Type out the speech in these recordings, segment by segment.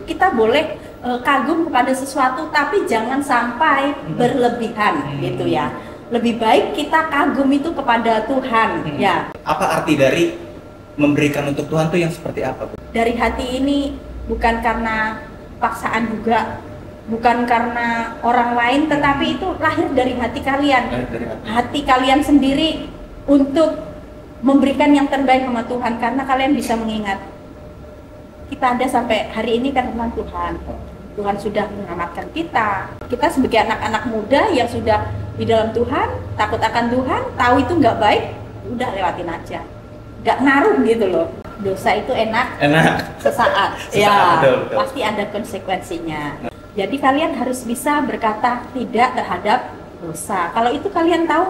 Kita boleh kagum kepada sesuatu, tapi jangan sampai berlebihan gitu ya. Lebih baik kita kagum itu kepada Tuhan ya. Apa arti dari memberikan untuk Tuhan tuh yang seperti apa, Bu? Dari hati ini, bukan karena paksaan juga, bukan karena orang lain, tetapi itu lahir dari hati kalian. Hati kalian sendiri untuk memberikan yang terbaik sama Tuhan, karena kalian bisa mengingat kita ada sampai hari ini karena Tuhan. Tuhan sudah menyelamatkan kita. Kita sebagai anak-anak muda yang sudah di dalam Tuhan, takut akan Tuhan, tahu itu nggak baik, udah lewatin aja. Nggak ngaruh gitu loh. Dosa itu enak sesaat. Ya, betul. Pasti ada konsekuensinya. Jadi kalian harus bisa berkata tidak terhadap dosa. Kalau itu kalian tahu,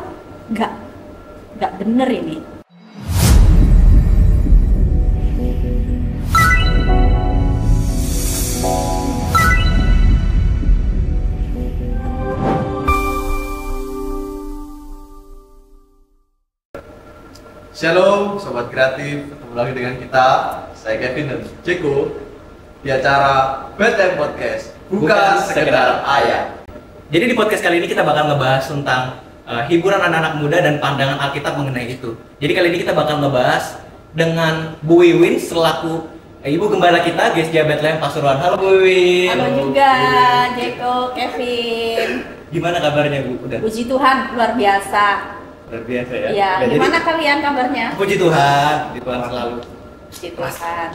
nggak bener ini. Shalom Sobat Kreatif, ketemu lagi dengan kita, saya Kevin dan Ceko di acara BTM Podcast, bukan sekedar ayat. Jadi di podcast kali ini kita bakal ngebahas tentang hiburan anak-anak muda dan pandangan Alkitab mengenai itu. Jadi kali ini kita bakal ngebahas dengan Bu Wiwin selaku Ibu Gembala kita, GSJ Bethlehem Pasuruan. Halo Bu Wiwin. Halo juga Jeko, Kevin. Gimana kabarnya Bu? Udah? Puji Tuhan, luar biasa. Luar biasa ya? Ya, gimana kalian kabarnya? Puji Tuhan, puji Tuhan selalu. Puji Tuhan.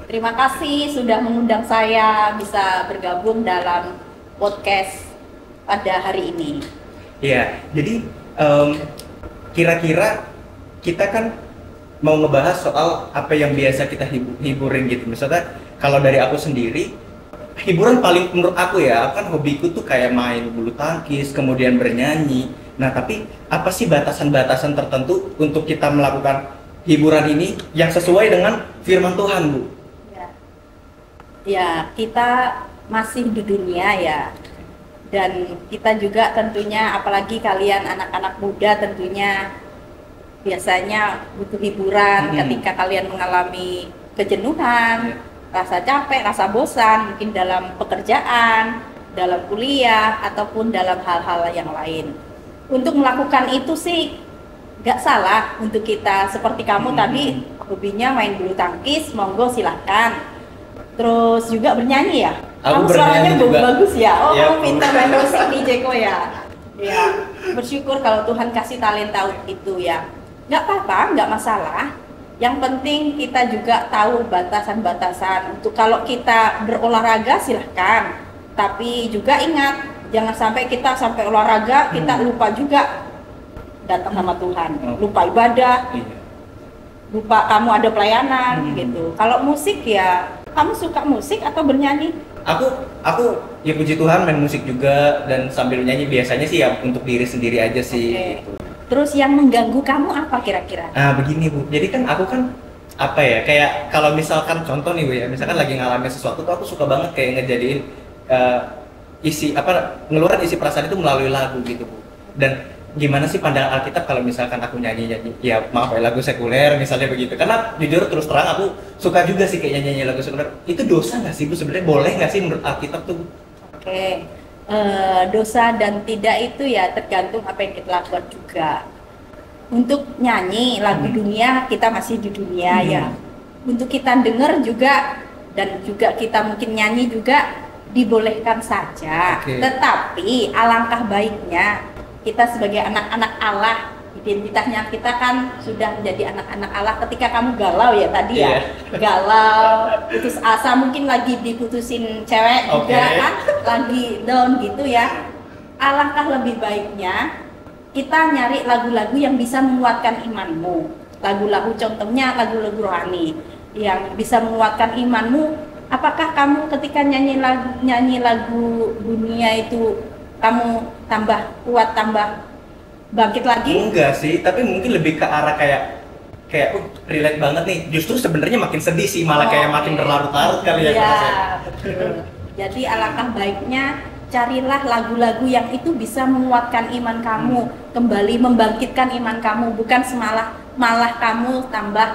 Terima kasih sudah mengundang saya bisa bergabung dalam podcast pada hari ini. Iya, jadi kira-kira kita kan mau ngebahas soal apa yang biasa kita hiburin gitu. Misalnya kalau dari aku sendiri, hiburan paling menurut aku ya, kan hobiku tuh kayak main bulu tangkis, kemudian bernyanyi. Nah, tapi apa sih batasan-batasan tertentu untuk kita melakukan hiburan ini yang sesuai dengan firman Tuhan, Bu? Ya, kita masih di dunia ya. Dan kita juga tentunya, apalagi kalian anak-anak muda tentunya biasanya butuh hiburan ketika kalian mengalami kejenuhan, rasa capek, rasa bosan, mungkin dalam pekerjaan, dalam kuliah, ataupun dalam hal-hal yang lain. Untuk melakukan itu sih nggak salah untuk kita. Seperti kamu tadi hobinya main bulu tangkis, monggo silahkan. Terus juga bernyanyi ya? Aku kamu suaranya juga bagus ya? Oh, ya, kamu pintar main musik nih Jeko ya? Ya, bersyukur kalau Tuhan kasih talenta itu ya. Nggak apa-apa, nggak masalah. Yang penting kita juga tahu batasan-batasan. Untuk kalau kita berolahraga silahkan, tapi juga ingat, jangan sampai kita sampai olahraga kita lupa juga datang sama Tuhan, lupa ibadah, lupa kamu ada pelayanan gitu. Kalau musik ya, kamu suka musik atau bernyanyi? Aku ya puji Tuhan main musik juga dan sambil nyanyi biasanya sih ya untuk diri sendiri aja sih. Gitu. Terus yang mengganggu kamu apa kira-kira? Nah begini Bu, jadi kan aku kan apa ya, kayak kalau misalkan contoh nih Bu ya, misalkan lagi ngalamin sesuatu tuh aku suka banget kayak ngejadiin ngeluarin isi perasaan itu melalui lagu gitu Bu. Dan gimana sih pandangan Alkitab kalau misalkan aku nyanyi ya maaf ya lagu sekuler misalnya begitu, karena jujur terus terang aku suka juga sih kayak nyanyi lagu sekuler. Itu dosa nggak sih Bu sebenarnya, boleh nggak sih menurut Alkitab tuh Bu? Oke. Dosa dan tidak itu ya tergantung apa yang kita lakukan juga. Untuk nyanyi lagu dunia, kita masih di dunia ya. Untuk kita dengar juga dan juga kita mungkin nyanyi juga dibolehkan saja. Tetapi alangkah baiknya kita sebagai anak-anak Allah, identitasnya kita kan sudah menjadi anak-anak Allah. Ketika kamu galau ya tadi ya, galau, putus asa, mungkin lagi diputusin cewek juga kan, lagi down gitu ya. Alangkah lebih baiknya kita nyari lagu-lagu yang bisa menguatkan imanmu. Lagu-lagu contohnya lagu-lagu rohani yang bisa menguatkan imanmu. Apakah kamu ketika nyanyi lagu dunia itu kamu tambah kuat, tambah bangkit lagi? Enggak sih, tapi mungkin lebih ke arah kayak relate banget nih. Justru sebenarnya makin sedih sih, malah kayak makin berlarut-larut kali ya. Iya, betul. Jadi alangkah baiknya carilah lagu-lagu yang itu bisa menguatkan iman kamu, kembali membangkitkan iman kamu, bukan malah kamu tambah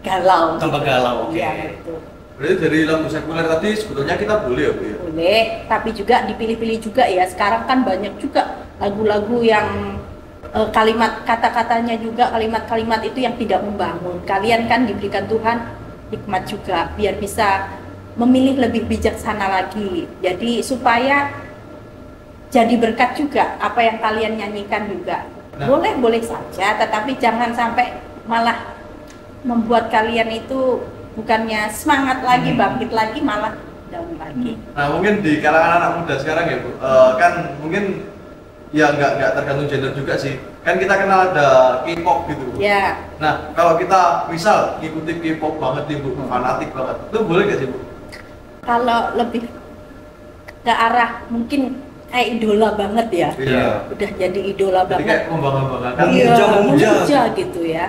galau. Tambah galau, oke. Iya, betul. Berarti dari lagu sekuler tadi sebetulnya kita boleh ya Bu ya? Boleh, tapi juga dipilih-pilih juga ya. Sekarang kan banyak juga lagu-lagu yang kalimat kata-katanya juga kalimat-kalimat itu yang tidak membangun. Kalian kan diberikan Tuhan hikmat juga biar bisa memilih lebih bijaksana lagi. Jadi supaya jadi berkat juga apa yang kalian nyanyikan juga. Nah. Boleh saja, tetapi jangan sampai malah membuat kalian itu bukannya semangat lagi, bangkit lagi, malah down lagi. Nah mungkin di kalangan anak muda sekarang ya Bu, kan mungkin ya nggak tergantung gender juga sih. Kan kita kenal ada K-pop gitu Bu. Ya, Nah kalau kita misal ngikuti K-pop banget nih Bu, fanatik banget, itu boleh nggak sih Bu? kalau lebih ke arah mungkin kayak idola banget ya. Iya. Udah jadi idola Jadi banget. kayak membangga-banggakan. Iya, memuja. memuja gitu ya.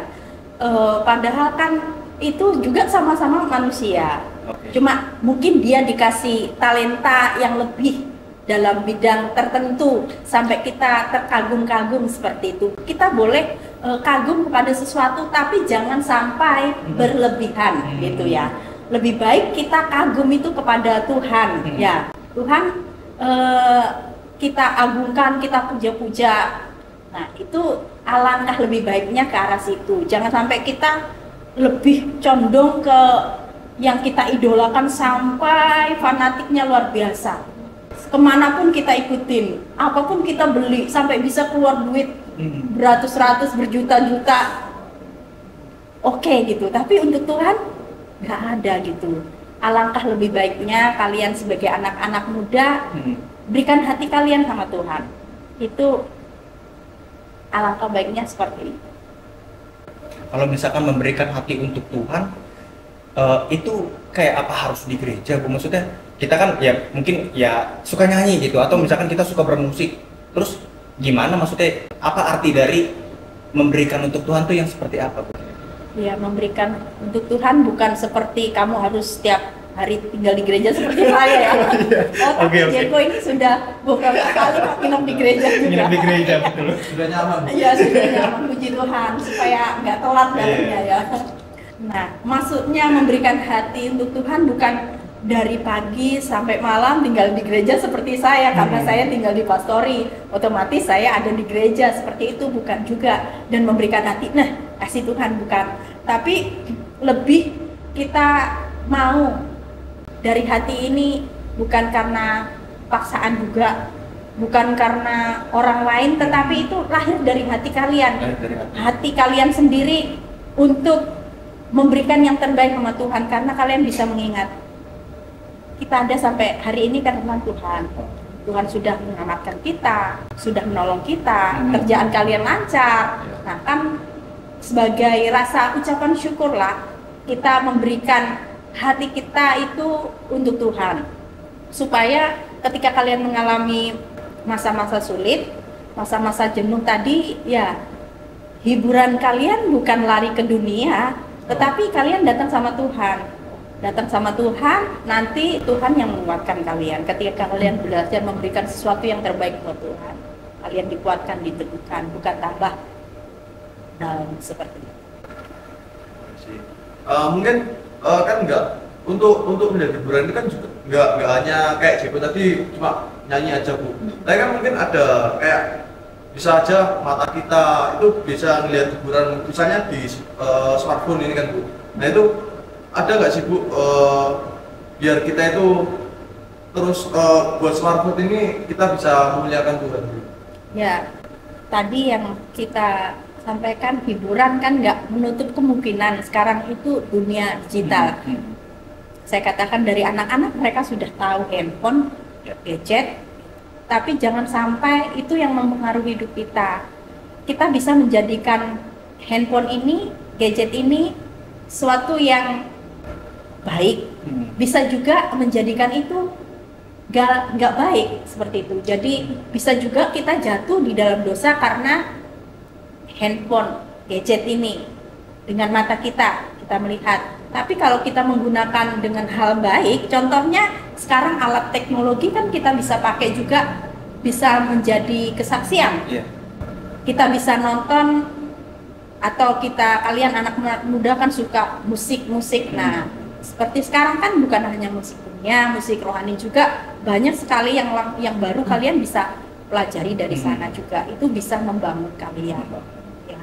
Padahal kan itu juga sama-sama manusia. Oke. Cuma mungkin dia dikasih talenta yang lebih dalam bidang tertentu sampai kita terkagum-kagum seperti itu. Kita boleh kagum kepada sesuatu tapi jangan sampai berlebihan gitu ya. Lebih baik kita kagum itu kepada Tuhan ya. Tuhan kita agungkan, kita puja-puja. Nah, itu alangkah lebih baiknya ke arah situ. Jangan sampai kita lebih condong ke yang kita idolakan sampai fanatiknya luar biasa. Kemanapun kita ikutin, apapun kita beli, sampai bisa keluar duit beratus-ratus, berjuta-juta. Oke gitu, tapi untuk Tuhan nggak ada gitu. Alangkah lebih baiknya kalian sebagai anak-anak muda berikan hati kalian sama Tuhan. Itu alangkah baiknya seperti itu. Kalau misalkan memberikan hati untuk Tuhan, itu kayak apa harus di gereja Bu? Maksudnya kita kan ya mungkin ya suka nyanyi gitu, atau misalkan kita suka bermusik, terus gimana maksudnya, apa arti dari memberikan untuk Tuhan tuh yang seperti apa Bu? Ya, memberikan untuk Tuhan bukan seperti kamu harus setiap hari tinggal di gereja seperti saya ya. Oh, tapi Oke. Jeko ini sudah beberapa kali nginep di gereja juga. Nginep di gereja betul. Sudah nyaman Bu? Iya, sudah nyaman, puji Tuhan supaya nggak telat dalamnya ya. Nah, maksudnya memberikan hati untuk Tuhan bukan dari pagi sampai malam tinggal di gereja seperti saya, karena saya tinggal di pastori, otomatis saya ada di gereja seperti itu, bukan juga. Dan memberikan hati, nah kasih Tuhan bukan, tapi lebih kita mau dari hati ini bukan karena paksaan juga, bukan karena orang lain, tetapi itu lahir dari hati kalian, hati kalian sendiri untuk memberikan yang terbaik sama Tuhan, karena kalian bisa mengingat kita ada sampai hari ini karena Tuhan. Tuhan sudah menyelamatkan kita, sudah menolong kita, kerjaan kalian lancar. Nah kan sebagai rasa ucapan syukurlah kita memberikan hati kita itu untuk Tuhan, supaya ketika kalian mengalami masa-masa sulit, masa-masa jenuh tadi, ya hiburan kalian bukan lari ke dunia, tetapi kalian datang sama Tuhan. Datang sama Tuhan, nanti Tuhan yang menguatkan kalian. Ketika kalian belajar memberikan sesuatu yang terbaik buat Tuhan, kalian dikuatkan, diteguhkan, bukan tambah down seperti itu. Mungkin kan enggak untuk menjadi hiburan itu kan juga enggak hanya kayak Jeko tadi cuma nyanyi aja Bu. Tapi kan mungkin ada kayak bisa aja mata kita itu bisa ngelihat hiburan misalnya di smartphone ini kan Bu. Nah itu ada nggak sih Bu, biar kita itu terus buat smartphone ini kita bisa memuliakan Tuhan Bu? Ya, tadi yang kita sampaikan hiburan kan nggak menutup kemungkinan sekarang itu dunia digital. Saya katakan dari anak-anak mereka sudah tahu handphone, gadget, tapi jangan sampai itu yang mempengaruhi hidup kita. Kita bisa menjadikan handphone ini, gadget ini suatu yang baik, bisa juga menjadikan itu nggak baik seperti itu. Jadi bisa juga kita jatuh di dalam dosa karena handphone, gadget ini dengan mata kita melihat. Tapi kalau kita menggunakan dengan hal baik, contohnya sekarang alat teknologi kan kita bisa pakai juga, bisa menjadi kesaksian. Kita bisa nonton, atau kalian anak muda kan suka musik. Nah, seperti sekarang kan bukan hanya musik dunia, musik rohani juga banyak sekali yang baru kalian bisa pelajari dari sana juga. Itu bisa membangun kalian. Ya.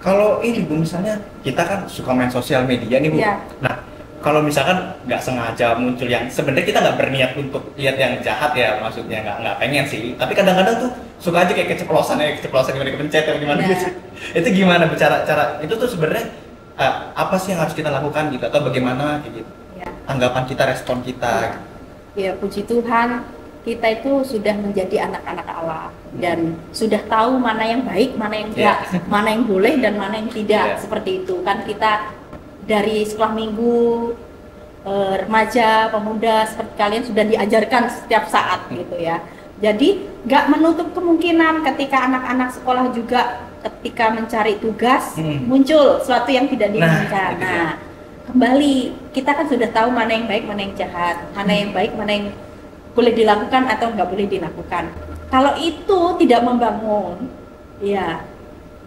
Kalau ini Bu, misalnya kita kan suka main sosial media nih Bu. Ya. Nah, kalau misalkan nggak sengaja muncul yang sebenarnya kita nggak berniat untuk lihat yang jahat ya, maksudnya nggak pengen sih. Tapi kadang-kadang tuh suka aja kayak keceplosan gimana kepencet atau gimana Ya. gitu. Itu gimana cara itu tuh sebenarnya apa sih yang harus kita lakukan gitu atau bagaimana kayak gitu? Ya. Tanggapan kita, respon kita. Ya, puji Tuhan, kita itu sudah menjadi anak-anak Allah dan sudah tahu mana yang baik, mana yang enggak, mana yang boleh dan mana yang tidak. Seperti itu kan kita dari sekolah minggu, remaja, pemuda seperti kalian sudah diajarkan setiap saat gitu ya. Jadi nggak menutup kemungkinan ketika anak-anak sekolah juga ketika mencari tugas muncul sesuatu yang tidak diinginkan. Nah, kembali kita kan sudah tahu mana yang baik, mana yang jahat, mana yang baik, mana yang boleh dilakukan atau nggak boleh dilakukan. Kalau itu tidak membangun, ya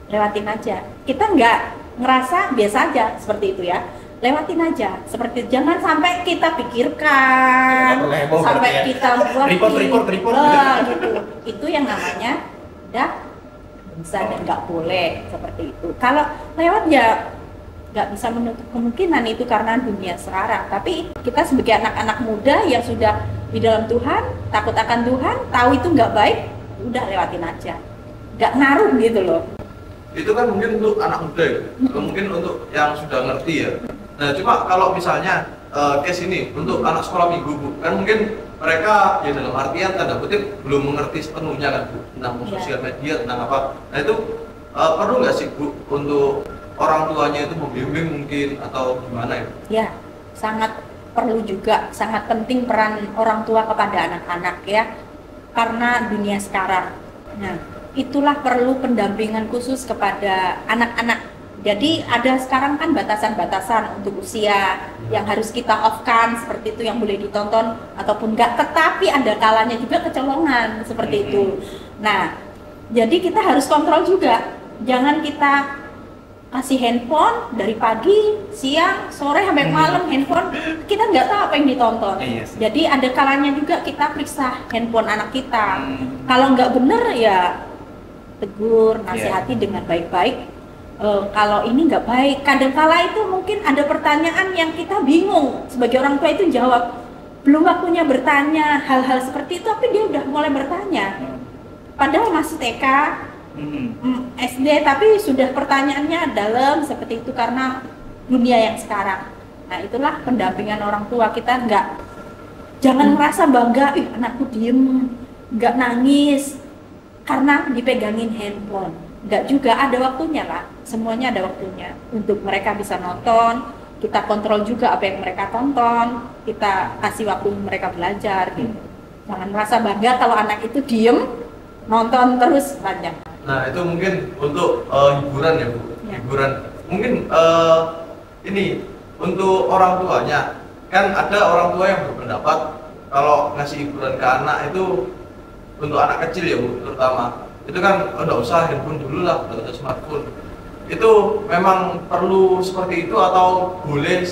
lewatin aja. Kita nggak ngerasa biasa aja seperti itu ya. Lewatin aja, seperti jangan sampai kita pikirkan, sampai kita buat report gitu. Itu yang namanya udah bisa dan nggak boleh seperti itu. Kalau lewat ya nggak bisa menutup kemungkinan itu karena dunia sekarang. Tapi kita sebagai anak-anak muda yang sudah di dalam Tuhan, takut akan Tuhan, tahu itu nggak baik, udah lewatin aja, nggak ngaruh gitu loh. Itu kan mungkin untuk anak muda ya, mungkin untuk yang sudah ngerti ya. Nah, cuma kalau misalnya case ini untuk anak sekolah minggu Bu, kan mungkin mereka ya dalam artian tanda kutip belum mengerti sepenuhnya kan Bu tentang sosial media, tentang apa. Nah itu perlu nggak sih Bu untuk orang tuanya itu membimbing mungkin atau gimana ya? Ya, sangat perlu juga, sangat penting peran orang tua kepada anak-anak ya, karena dunia sekarang. Nah, itulah perlu pendampingan khusus kepada anak-anak. Jadi ada sekarang kan batasan-batasan untuk usia yang harus kita off-kan, seperti itu yang boleh ditonton ataupun enggak, tetapi ada kalanya juga kecolongan seperti itu. Nah, jadi kita harus kontrol juga, jangan kita kasih handphone dari pagi, siang, sore sampai malam handphone, kita nggak tahu apa yang ditonton. Jadi ada kalanya juga kita periksa handphone anak kita. Kalau nggak bener ya tegur, nasihati dengan baik-baik. Kalau ini nggak baik, kadangkala itu mungkin ada pertanyaan yang kita bingung sebagai orang tua itu jawab, belum waktunya bertanya hal-hal seperti itu, tapi dia udah mulai bertanya, padahal masih TK, SD, tapi sudah pertanyaannya dalam seperti itu karena dunia yang sekarang. Nah itulah pendampingan orang tua, kita jangan merasa bangga, anakku diem, nggak nangis karena dipegangin handphone. Enggak juga, ada waktunya lah, semuanya ada waktunya untuk mereka bisa nonton, kita kontrol juga apa yang mereka tonton, kita kasih waktu mereka belajar gitu. Jangan merasa bangga kalau anak itu diem, nonton terus panjang. Nah itu mungkin untuk hiburan ya Bu, hiburan. Mungkin ini untuk orang tuanya, kan ada orang tua yang berpendapat kalau ngasih hiburan ke anak itu untuk anak kecil ya Bu, terutama itu kan nggak usah handphone dulu lah, nggak usah smartphone. Itu memang perlu seperti itu atau boleh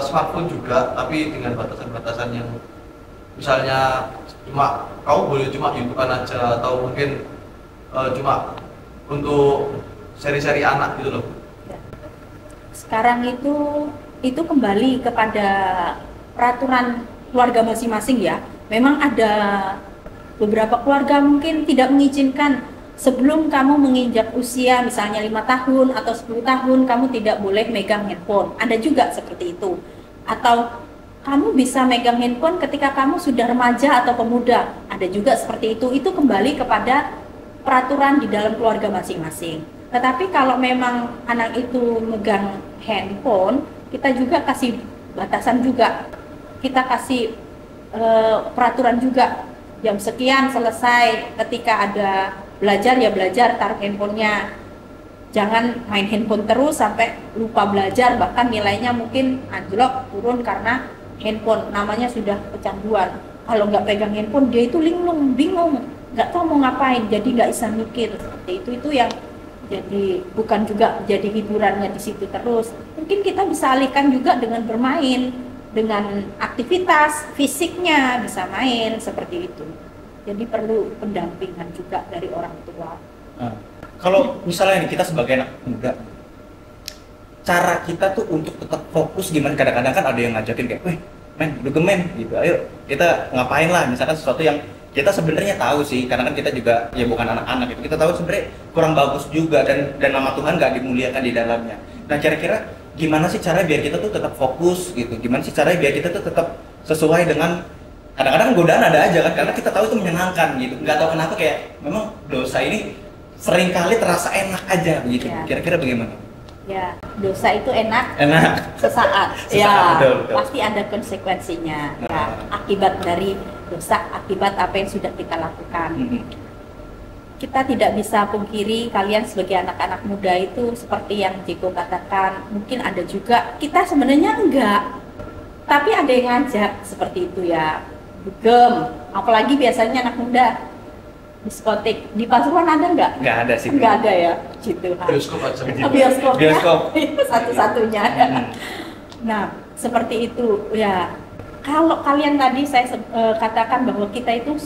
smartphone juga tapi dengan batasan-batasan yang misalnya cuma kamu boleh cuma YouTubean aja atau mungkin cuma untuk seri-seri anak gitu loh. Sekarang itu kembali kepada peraturan keluarga masing-masing ya. Memang ada beberapa keluarga mungkin tidak mengizinkan sebelum kamu menginjak usia misalnya 5 tahun atau 10 tahun kamu tidak boleh megang handphone. Ada juga seperti itu. Atau kamu bisa megang handphone ketika kamu sudah remaja atau pemuda. Ada juga seperti itu. Itu kembali kepada peraturan di dalam keluarga masing-masing. Tetapi kalau memang anak itu megang handphone, kita juga kasih batasan juga. Kita kasih peraturan juga. Jam sekian selesai, ketika ada belajar ya belajar, taruh handphonenya. Jangan main handphone terus sampai lupa belajar, bahkan nilainya mungkin anjlok, turun karena handphone, namanya sudah kecanduan. Kalau nggak pegang handphone dia itu linglung, bingung, nggak tahu mau ngapain, jadi nggak bisa mikir seperti itu yang Jadi bukan juga jadi hiburannya di situ terus. Mungkin kita bisa alihkan juga dengan bermain, dengan aktivitas fisiknya bisa main seperti itu. Jadi perlu pendampingan juga dari orang tua. Nah, kalau misalnya nih kita sebagai anak muda, cara kita tuh untuk tetap fokus gimana? Kadang-kadang kan ada yang ngajakin kayak, weh men, udah men gitu, ayo kita ngapain lah, misalkan sesuatu yang kita sebenarnya tahu sih, karena kan kita juga ya bukan anak-anak gitu, kita tahu sebenarnya kurang bagus juga dan nama Tuhan nggak dimuliakan di dalamnya. Nah kira-kira gimana sih cara biar kita tuh tetap fokus gitu, gimana sih cara biar kita tuh tetap sesuai dengan, kadang-kadang godaan ada aja kan, karena kita tahu itu menyenangkan gitu, nggak tahu kenapa kayak memang dosa ini seringkali terasa enak aja gitu. Ya. Kira-kira bagaimana? Ya, dosa itu enak sesaat. Sesaat, Ya, betul. pasti ada konsekuensinya. Nah. Ya, akibat dari dosa, akibat apa yang sudah kita lakukan. Kita tidak bisa pungkiri kalian sebagai anak-anak muda itu seperti yang Jeko katakan, mungkin ada juga kita sebenarnya enggak, tapi ada yang ngajak seperti itu ya. Dugem, apalagi biasanya anak muda diskotik di Pasuruan ada nggak? Nggak ada sih. Nggak ada ya, gitu. Bioskop aja. Bioskop itu satu-satunya. Nah, seperti itu ya. Kalau kalian tadi saya katakan bahwa kita itu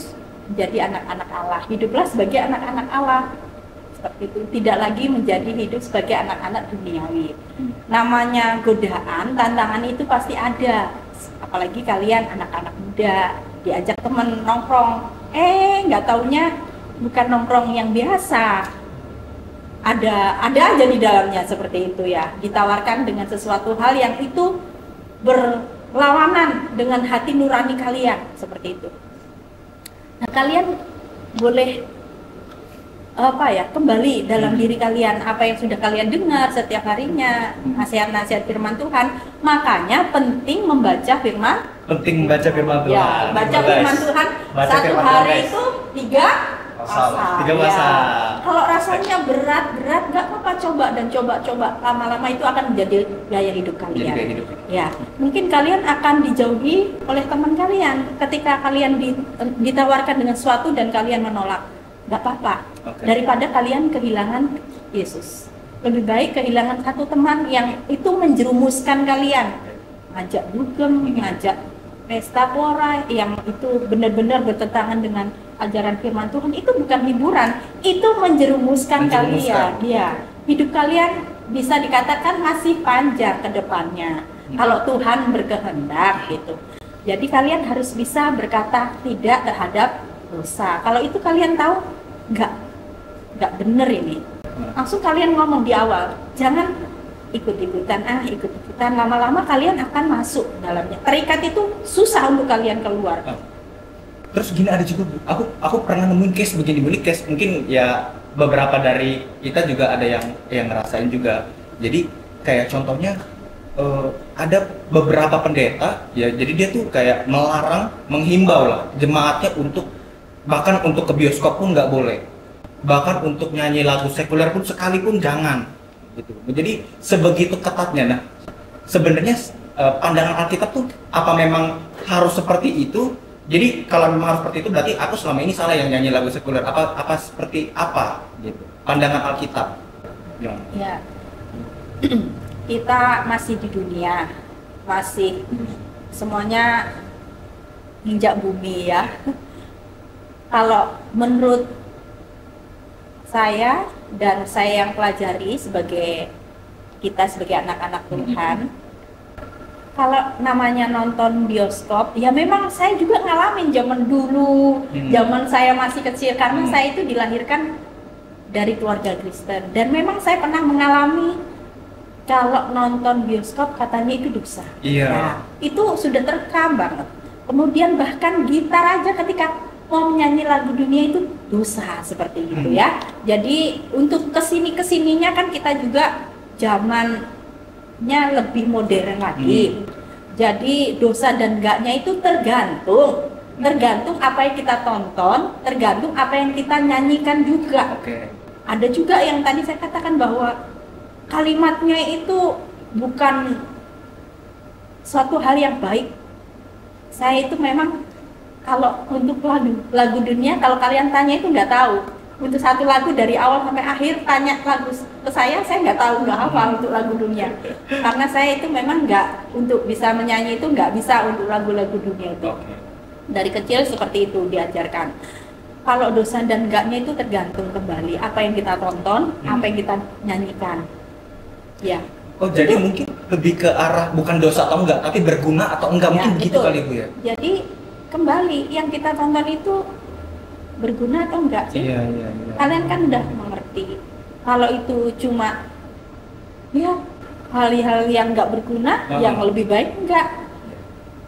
menjadi anak-anak Allah, hiduplah sebagai anak-anak Allah. Seperti itu, tidak lagi menjadi hidup sebagai anak-anak duniawi. Namanya godaan, tantangan itu pasti ada. Apalagi kalian anak-anak muda, diajak temen nongkrong, nggak taunya bukan nongkrong yang biasa. Ada aja di dalamnya seperti itu ya. Ditawarkan dengan sesuatu hal yang itu berlawanan dengan hati nurani kalian seperti itu. Nah, kalian boleh kembali dalam diri kalian apa yang sudah kalian dengar setiap harinya, nasihat-nasihat firman Tuhan. Makanya penting membaca firman. Penting membaca firman Tuhan. Ya, baca firman Tuhan satu hari itu 3 pasal. 3 pasal. Kalau rasanya berat-berat, nggak apa-apa, coba dan coba. Lama-lama itu akan menjadi gaya hidup kalian. Jadi gaya hidup. Ya, mungkin kalian akan dijauhi oleh teman kalian ketika kalian ditawarkan dengan sesuatu dan kalian menolak. Nggak apa-apa. Okay. Daripada kalian kehilangan Yesus, lebih baik kehilangan satu teman yang itu menjerumuskan kalian, ngajak dugem, ngajak pesta pora yang itu benar-benar bertentangan dengan ajaran firman Tuhan. Itu bukan hiburan, itu menjerumuskan kalian. Ya, hidup kalian bisa dikatakan masih panjang ke depannya kalau Tuhan berkehendak gitu. Jadi kalian harus bisa berkata tidak terhadap dosa. Kalau itu kalian tahu nggak bener ini, langsung kalian ngomong di awal, jangan ikut-ikutan, lama-lama kalian akan masuk dalamnya. Terikat itu susah untuk kalian keluar. Terus gini ada juga Bu, aku pernah nemuin case begini, case mungkin ya beberapa dari kita juga ada yang ngerasain juga. Jadi kayak contohnya ada beberapa pendeta ya, jadi dia tuh kayak melarang, menghimbau lah jemaatnya untuk bahkan untuk ke bioskop pun nggak boleh, bahkan untuk nyanyi lagu sekuler pun sekalipun jangan gitu. Jadi sebegitu ketatnya. Nah sebenarnya pandangan Alkitab tuh apa memang harus seperti itu? Jadi kalau memang harus seperti itu berarti aku selama ini salah yang nyanyi lagu sekuler, apa seperti apa gitu pandangan Alkitab? Ya, kita masih di dunia, masih semuanya injak bumi ya. Kalau menurut saya dan saya yang pelajari sebagai anak-anak Tuhan, kalau namanya nonton bioskop, ya memang saya juga ngalamin zaman dulu, zaman saya masih kecil, karena saya itu dilahirkan dari keluarga Kristen, dan memang saya pernah mengalami kalau nonton bioskop katanya itu dosa. Iya. Nah, itu sudah terekam banget. Kemudian bahkan gitar aja ketika mau menyanyi lagu dunia itu dosa seperti itu ya. Jadi untuk kesininya kan kita juga zamannya lebih modern lagi. Jadi dosa dan enggaknya itu tergantung apa yang kita tonton, tergantung apa yang kita nyanyikan juga. Ada juga yang tadi saya katakan bahwa kalimatnya itu bukan suatu hal yang baik. Saya itu memang kalau untuk lagu dunia, kalau kalian tanya itu nggak tahu. untuk satu lagu dari awal sampai akhir tanya lagu ke saya nggak tahu, nggak hafal untuk lagu dunia, karena saya itu memang nggak, untuk bisa menyanyi itu nggak bisa untuk lagu-lagu dunia itu. Dari kecil seperti itu diajarkan. Kalau dosa dan enggaknya itu tergantung kembali apa yang kita tonton, apa yang kita nyanyikan, ya. Oh, jadi mungkin lebih ke arah bukan dosa atau enggak, tapi berguna atau enggak, Ya, mungkin begitu betul. kali Bu ya. Jadi kembali yang kita tonton itu berguna atau enggak sih? Iya. Kalian kan udah mengerti. Kalau itu cuma ya hal-hal yang enggak berguna, yang lebih baik enggak.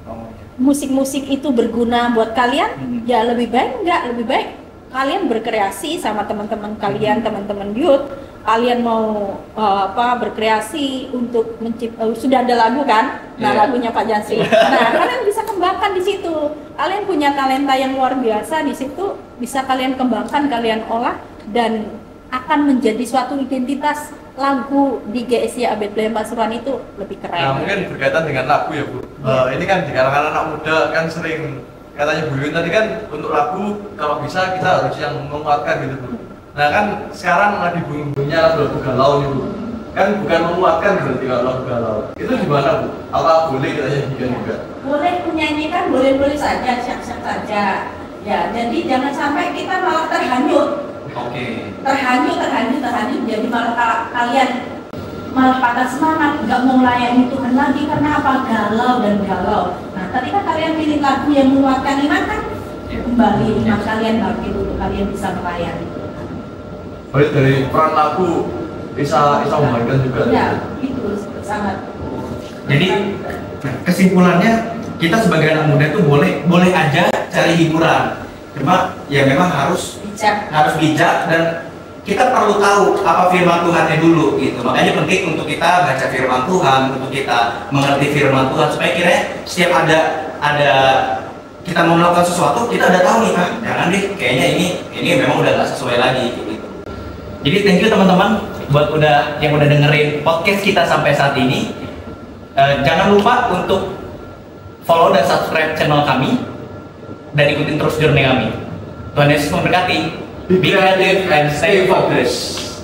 Oh. Musik-musik itu berguna buat kalian, ya lebih baik enggak, lebih baik kalian berkreasi sama teman-teman kalian, teman-teman youth. Kalian mau berkreasi untuk sudah ada lagu kan? Nah, lagunya Pak Jansi. Nah, kalian bisa kembangkan di situ. Kalian punya talenta yang luar biasa di situ, bisa kalian kembangkan, kalian olah, dan akan menjadi suatu identitas lagu di GSI Bethlehem Pasuruan itu lebih keren. Nah, mungkin berkaitan dengan lagu ya Bu. Ini kan di kalangan anak muda kan sering katanya Bu Yun tadi kan, untuk lagu kalau bisa kita harus yang menguatkan gitu Bu. Nah kan sekarang lagi boomingnya lagu galau nih Bu. Kan bukan menguatkan berarti kalau lagu galau. Itu gimana Bu? Apa boleh kita nyanyikan juga? Boleh menyanyikan, boleh saja, siap-siap saja. Ya, jadi jangan sampai kita malah terhanyut. Oke. Terhanyut, jadi malah kalian malah patah semangat, nggak mau melayani Tuhan lagi karena apa? Galau. Nah, ketika kalian pilih lagu yang menguatkan iman kan, kembali iman kalian bangkit untuk kalian bisa melayani. Baik, dari peran lagu bisa membangkitkan juga. Ya, itu sangat. Jadi kesimpulannya kita sebagai anak muda itu boleh aja cari hiburan. Cuma ya memang harus bijak dan kita perlu tahu apa firman Tuhannya dulu gitu. Makanya penting untuk kita baca firman Tuhan, untuk kita mengerti firman Tuhan supaya kiranya setiap ada kita mau melakukan sesuatu kita udah tahu nih, jangan deh kayaknya ini memang udah nggak sesuai lagi gitu. Jadi thank you teman-teman buat yang udah dengerin podcast kita sampai saat ini. Jangan lupa untuk follow dan subscribe channel kami dan ikutin terus journey kami. Tuhan Yesus memberkati. Be creative and stay focused.